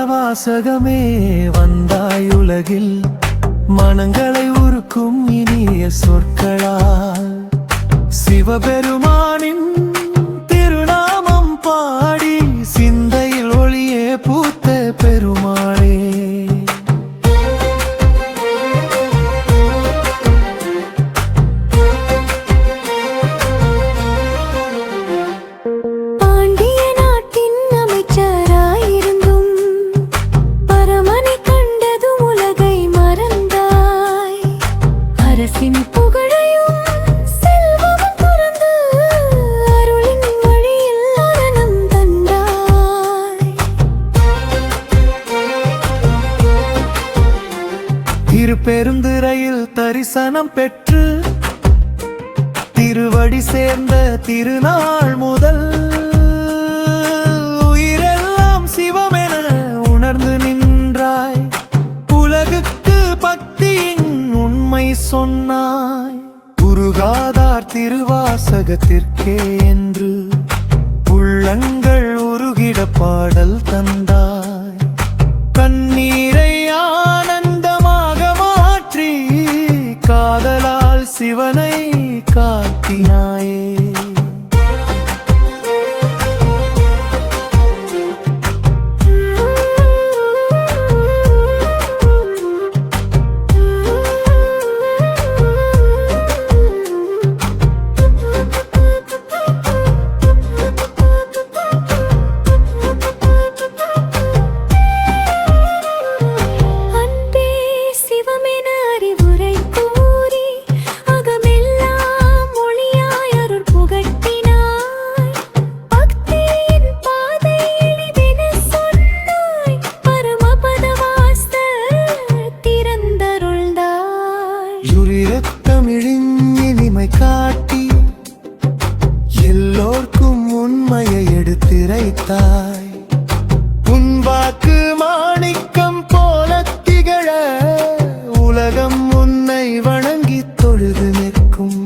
வாசகமே வந்தாய் உலகில் மனங்களை உருக்கும் இனிய சொற்களால் சிவபெருமானின் திருநாமம் பாடி சிந்தையில் ஒளியே பூத்த பெருமாளே. திருப்பெருந்துறையில் தரிசனம் பெற்று திருவடி சேர்ந்த திருநாள் முதல் உயிரெல்லாம் சிவமென உணர்ந்து நின்றாய். உலகுக்கு பக்தியின் உண்மை சொன்னாய். உருகாதார் திருவாசகத்திற்கே என்று உள்ளங்கள் உருகிட பாடல் தந்தாய். கண்ணீரை காதலால் சிவனை காட்டினாயே. காட்டி எல்லோர்க்கும் உண்மையை எடுத்துரைத்தாய். உன் வாக்கு மாணிக்கம் போல திகழ உலகம் உன்னை வணங்கி தொழுது நிற்கும்.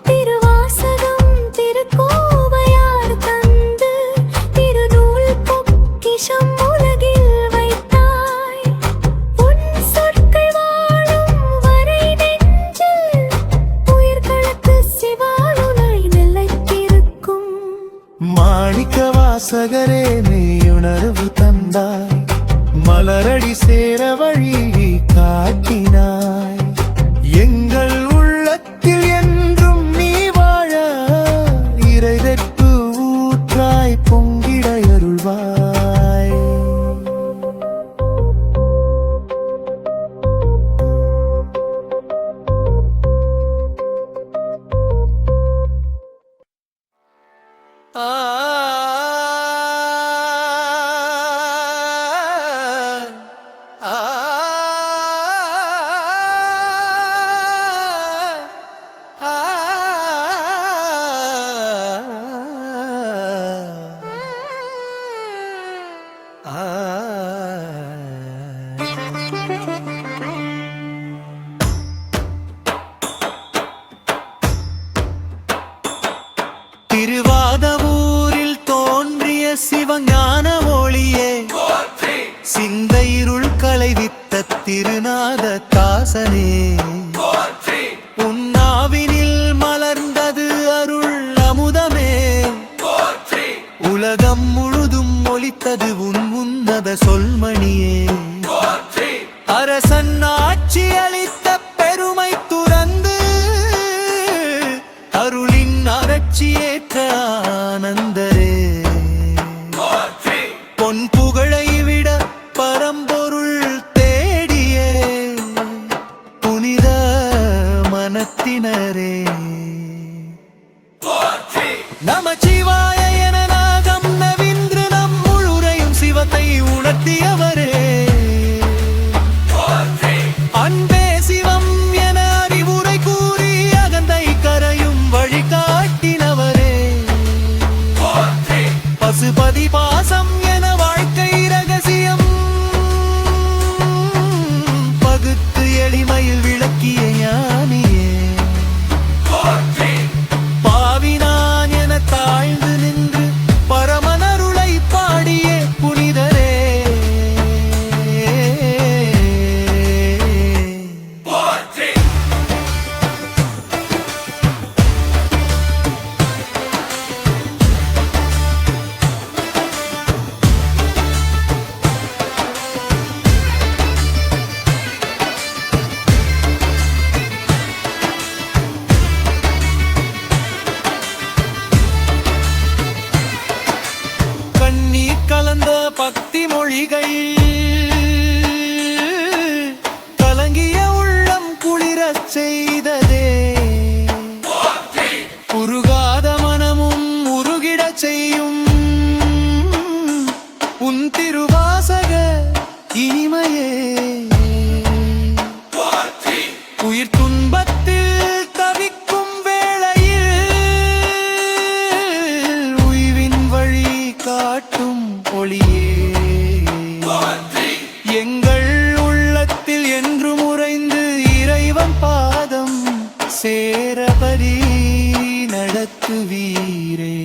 திருவாசகம் திருக்கோவையார் தந்து திருநூல் பொக்கிஷம் உலகில் வைத்தாய். உன் சொற்கள் வாழும் வரை நெஞ்சில் மாணிக்க வாசகரே மெய்யுணர்வு தந்தாய். மலரடி சேர வழி காட்டினாய். எங்கள் உள்ளத்தில் என்றும் நீ வாழ இறைதற்கு ஊற்றாய் பொங்கிட அருள்வாய். திருவாதவூரில் தோன்றிய சிவஞான ஒளியே சிந்தையிருள் களைவித்த திருநாத தாசனே. உன்னாவினில் மலர்ந்தது அருள் அமுதமே. உலகம் முழுதும் ஒலித்தது உன் உன்னத சொல்மணியே. அரசன் ஆட்சி அளித்த பெருமை துறந்து அருளின் அறட்சியேற்ற ஆனந்தரே. பொன் புகழை விட பரம்பொருள் தேடியே புனித மனத்தினரே. நமச்சிவாய என நாகம் நவின்று நம் முழுரையும் சிவத்தை உணர்த்தியவரே. அன்பே சிவம் என அறிவுரை கூறி அகந்தை கரையும் வழிகாட்டினவரே. பசுபதி பாசம் என வாழ்க்கை ரகசியம் பகுத்து எளிமையில் விளக்கிய ஞானியே. பாவினான் என தாழ்ந்து பொழிகையில் கலங்கிய உள்ளம் குளிரச் செய்ததே உருகாத மனமும் உருகிடச் செய்யும் உன் திருவாசக இனிமையே உயிர் துன்பத்தில் தவிக்கும் வேளையில் உய்வின் வழி காட்டும் ஒளியே எங்கள் உள்ளத்தில் என்று முறைந்து இறைவன் பாதம் சேரபடி நடத்துவீரே.